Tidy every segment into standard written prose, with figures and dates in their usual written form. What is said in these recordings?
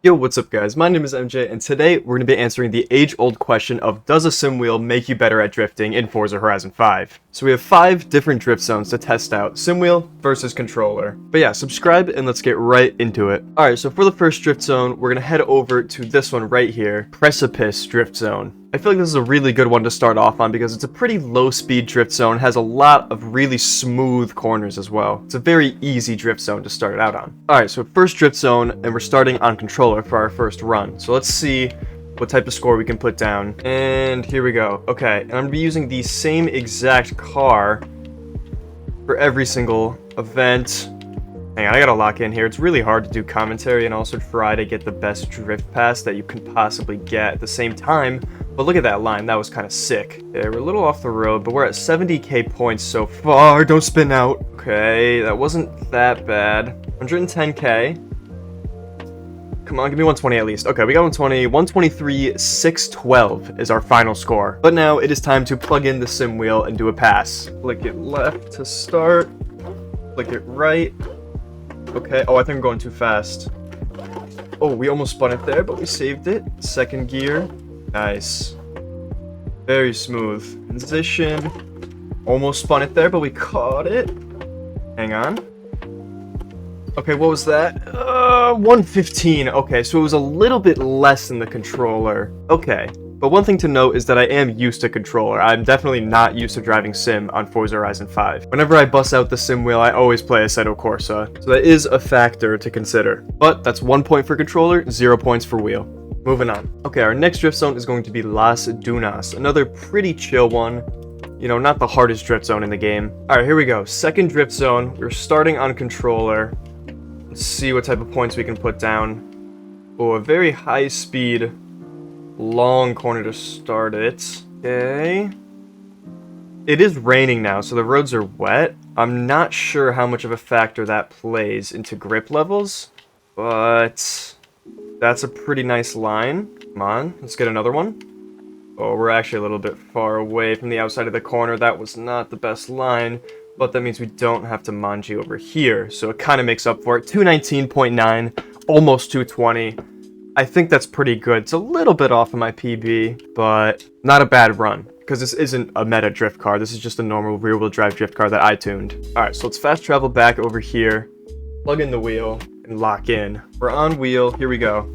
Yo, what's up guys? My name is MJ, and today we're going to be answering the age-old question of does a sim wheel make you better at drifting in Forza Horizon 5? So we have 5 different drift zones to test out, sim wheel versus controller. But yeah, subscribe and let's get right into it. Alright, so for the first drift zone, we're going to head over to this one right here, Precipice drift zone. I feel like this is a really good one to start off on because it's a pretty low-speed drift zone, has a lot of really smooth corners as well. It's a very easy drift zone to start out on. Alright, so first drift zone, and we're starting on controller for our first run. So let's see what type of score we can put down. And here we go. Okay, and I'm going to be using the same exact car for every single event. Hang on, I gotta lock in here. It's really hard to do commentary and also try to get the best drift pass that you can possibly get at the same time. But look at that line, that was kind of sick. Okay, we're a little off the road, but we're at 70k points so far. Don't spin out. Okay, that wasn't that bad. 110k. Come on, give me 120 at least. Okay, we got 120. 123, 612 is our final score. But now it is time to plug in the sim wheel and do a pass. Click it left to start. Click it right. Okay, oh, I think I'm going too fast. Oh, we almost spun it there, but we saved it. Second gear. Nice. Very smooth. Transition. Almost spun it there, but we caught it. Hang on. Okay, what was that? 115. Okay, so it was a little bit less than the controller. Okay. But one thing to note is that I am used to controller. I'm definitely not used to driving sim on Forza Horizon 5. Whenever I bust out the sim wheel, I always play Assetto Corsa. So that is a factor to consider. But that's 1 point for controller, 0 points for wheel. Moving on. Okay, our next drift zone is going to be Las Dunas. Another pretty chill one. You know, not the hardest drift zone in the game. Alright, here we go. Second drift zone. We're starting on controller. Let's see what type of points we can put down. Oh, a very high speed, long corner to start it. Okay. It is raining now, so the roads are wet. I'm not sure how much of a factor that plays into grip levels, but that's a pretty nice line. Come on, let's get another one. Oh, we're actually a little bit far away from the outside of the corner. That was not the best line, but that means we don't have to manji over here, so it kind of makes up for it. 219.9, almost 220. I think that's pretty good. It's a little bit off of my PB, but not a bad run, because this isn't a meta drift car. This is just a normal rear-wheel drive drift car that I tuned. Alright, so let's fast travel back over here, plug in the wheel, and lock in. We're on wheel. Here we go.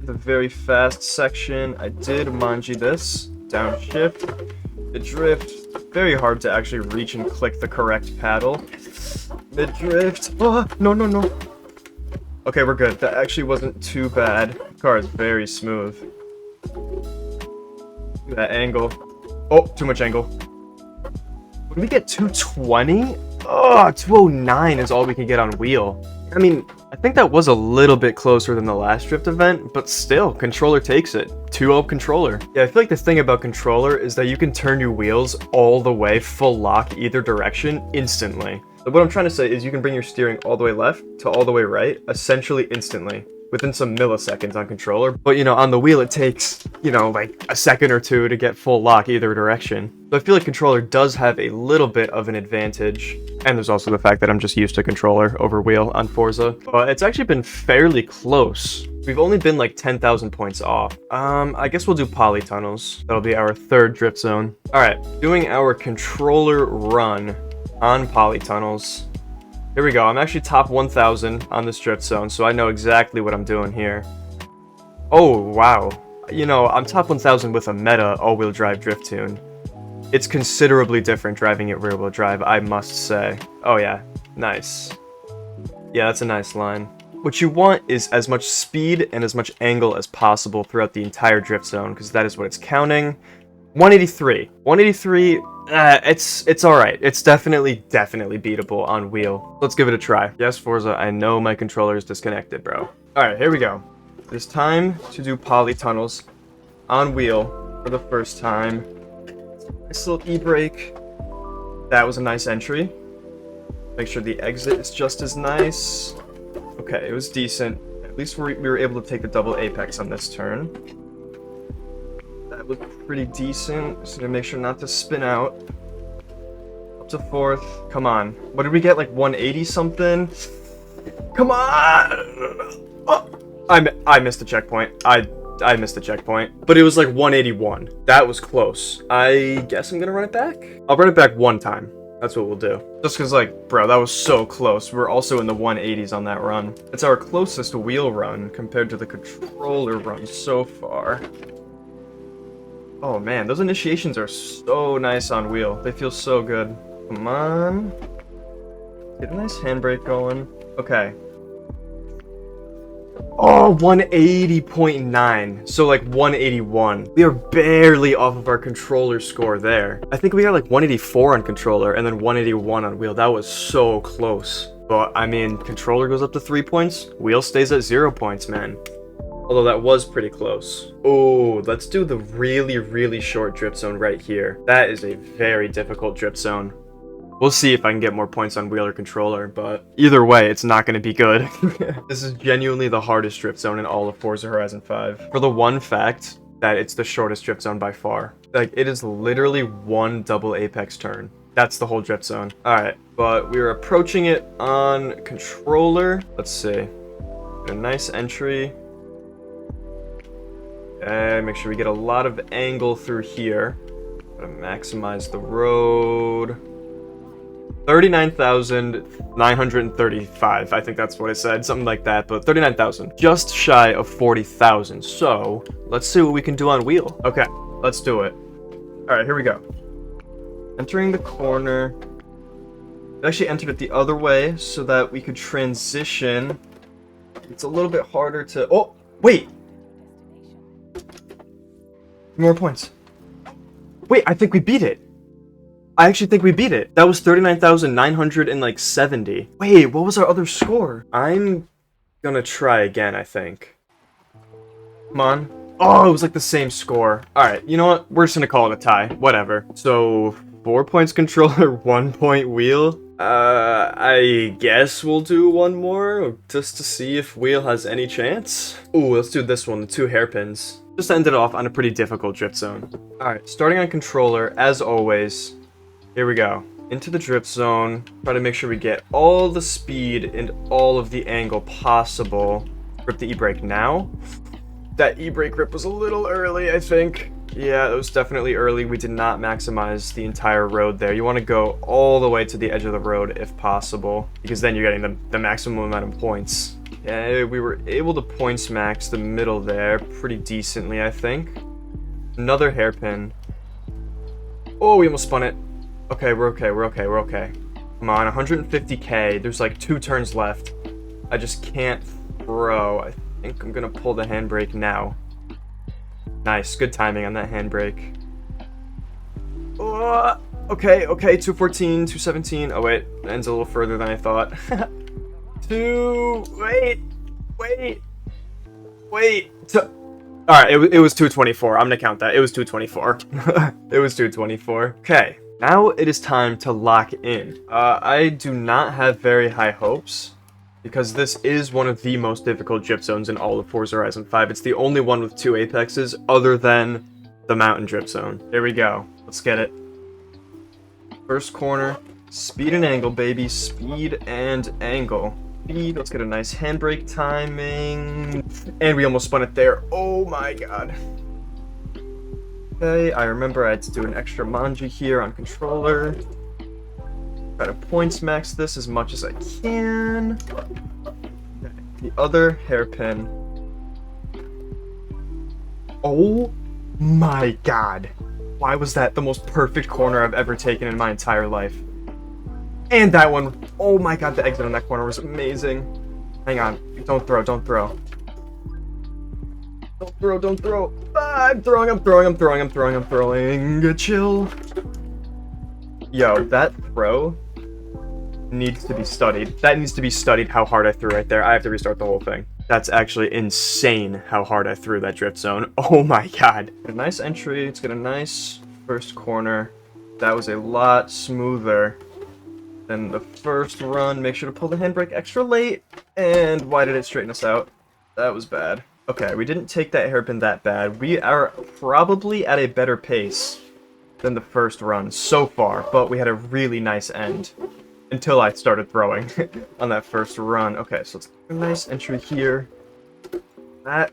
The very fast section. I did manji this. Downshift. The drift. Very hard to actually reach and click the correct paddle. Mid-drift. Oh, no, no, no. Okay, we're good. That actually wasn't too bad. The car is very smooth. Look at that angle. Oh, too much angle. What did we get? 220? Oh, 209 is all we can get on wheel. I mean, I think that was a little bit closer than the last drift event, but still, controller takes it. 2-0 controller. Yeah, I feel like the thing about controller is that you can turn your wheels all the way, full lock, either direction, instantly. So what I'm trying to say is you can bring your steering all the way left to all the way right, essentially instantly, within some milliseconds on controller. But, you know, on the wheel it takes, you know, like a second or two to get full lock either direction. So I feel like controller does have a little bit of an advantage. And there's also the fact that I'm just used to controller over wheel on Forza. But it's actually been fairly close. We've only been like 10,000 points off. I guess we'll do polytunnels. That'll be our third drift zone. Alright, doing our controller run on polytunnels. Here we go. I'm actually top 1,000 on this drift zone, so I know exactly what I'm doing here. Oh, wow. You know, I'm top 1,000 with a meta all-wheel drive drift tune. It's considerably different driving it rear-wheel drive, I must say. Oh yeah, nice. Yeah, that's a nice line. What you want is as much speed and as much angle as possible throughout the entire drift zone, because that is what it's counting. 183. 183, it's alright. It's definitely beatable on wheel. Let's give it a try. Yes, Forza, I know my controller is disconnected, bro. Alright, here we go. It's time to do polytunnels on wheel for the first time. Nice little e-brake. That was a nice entry. Make sure the exit is just as nice. Okay, it was decent. At least we were able to take the double apex on this turn. That was pretty decent. Just gonna make sure not to spin out. Up to fourth. Come on. What did we get? Like 180 something? Come on! Oh. I missed the checkpoint. I missed the checkpoint. But it was like 181. That was close. I guess I'm gonna run it back. I'll run it back one time. That's what we'll do. Just cause like, bro, that was so close. We're also in the 180s on that run. It's our closest wheel run compared to the controller run so far. Oh man, those initiations are so nice on wheel. They feel so good. Come on. Get a nice handbrake going. Okay. Oh, 180.9. So like 181. We are barely off of our controller score there. I think we got like 184 on controller and then 181 on wheel. That was so close. But I mean, controller goes up to 3 points. Wheel stays at 0 points, man. Although that was pretty close. Oh, let's do the really, really short drift zone right here. That is a very difficult drift zone. We'll see if I can get more points on wheel or controller, but either way, it's not going to be good. This is genuinely the hardest drift zone in all of Forza Horizon 5. For the one fact that it's the shortest drift zone by far. Like, it is literally one double apex turn. That's the whole drift zone. Alright, but we were approaching it on controller. Let's see. Get a nice entry. Okay, make sure we get a lot of angle through here. Gotta maximize the road. 39,935. I think that's what it said. Something like that, but 39,000. Just shy of 40,000. So, let's see what we can do on wheel. Okay, let's do it. Alright, here we go. Entering the corner. We actually entered it the other way so that we could transition. It's a little bit harder to... Oh, wait! More points. Wait, I think we beat it. I actually think we beat it. That was 39,970. Wait, what was our other score? I'm gonna try again, I think. Come on. Oh, it was like the same score. Alright, you know what? We're just gonna call it a tie. Whatever. So, 4 points controller, 1 point wheel. I guess we'll do one more just to see if wheel has any chance. Ooh, let's do this one, the 2 hairpins. Just ended off on a pretty difficult drift zone. Alright, starting on controller, as always. Here we go. Into the drift zone. Try to make sure we get all the speed and all of the angle possible. Grip the e-brake now. That e-brake grip was a little early, I think. Yeah, it was definitely early. We did not maximize the entire road there. You want to go all the way to the edge of the road if possible, because then you're getting the maximum amount of points. Okay, we were able to points max the middle there pretty decently, I think. Another hairpin. Oh, we almost spun it. Okay, we're okay, we're okay, we're okay. Come on, 150k. There's like 2 turns left. I just can't throw. I think I'm gonna pull the handbrake now. Nice, good timing on that handbrake. Oh, okay, 214, 217. Oh wait, it ends a little further than I thought. Wait. Alright, it was 224. I'm gonna count that. It was 224. It was 224. Okay. Now it is time to lock in. I do not have very high hopes, because this is one of the most difficult drift zones in all of Forza Horizon 5. It's the only one with 2 apexes other than the mountain drift zone. Here we go. Let's get it. First corner. Speed and angle, baby. Speed and angle. Speed. Let's get a nice handbrake timing. And we almost spun it there. Oh my god. Okay, I remember I had to do an extra manji here on controller. Try to points max this as much as I can. Okay, the other hairpin. Oh my god. Why was that the most perfect corner I've ever taken in my entire life? And that one. Oh my god, the exit on that corner was amazing. Hang on. Don't throw. Don't throw. Ah, I'm throwing. Chill. Yo, that throw needs to be studied. That needs to be studied how hard I threw right there. I have to restart the whole thing. That's actually insane how hard I threw that drift zone. Oh my god. A nice entry. Let's get a nice first corner. That was a lot smoother than the first run. Make sure to pull the handbrake extra late. And why did it straighten us out? That was bad. Okay, we didn't take that hairpin that bad. We are probably at a better pace than the first run so far, but we had a really nice end until I started throwing on that first run. Okay, so let's get a nice entry here. That,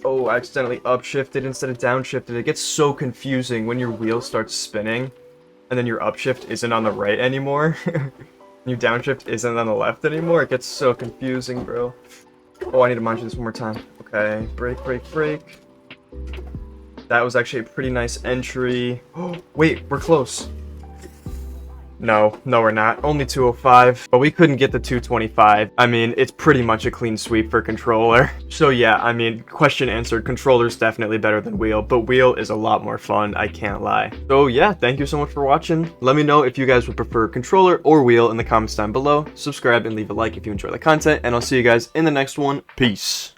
oh, I accidentally upshifted instead of downshifted. It gets so confusing when your wheel starts spinning, and then your upshift isn't on the right anymore. Your downshift isn't on the left anymore. It gets so confusing, bro. Oh, I need to munch this one more time. Okay, brake, brake, brake. That was actually a pretty nice entry. Oh, wait, we're close. No, we're not. Only 205, but we couldn't get the 225. I mean, it's pretty much a clean sweep for controller. So yeah, I mean, question answered. Controller's definitely better than wheel, but wheel is a lot more fun, I can't lie. So yeah, thank you so much for watching. Let me know if you guys would prefer controller or wheel in the comments down below. Subscribe and leave a like if you enjoy the content, and I'll see you guys in the next one. Peace.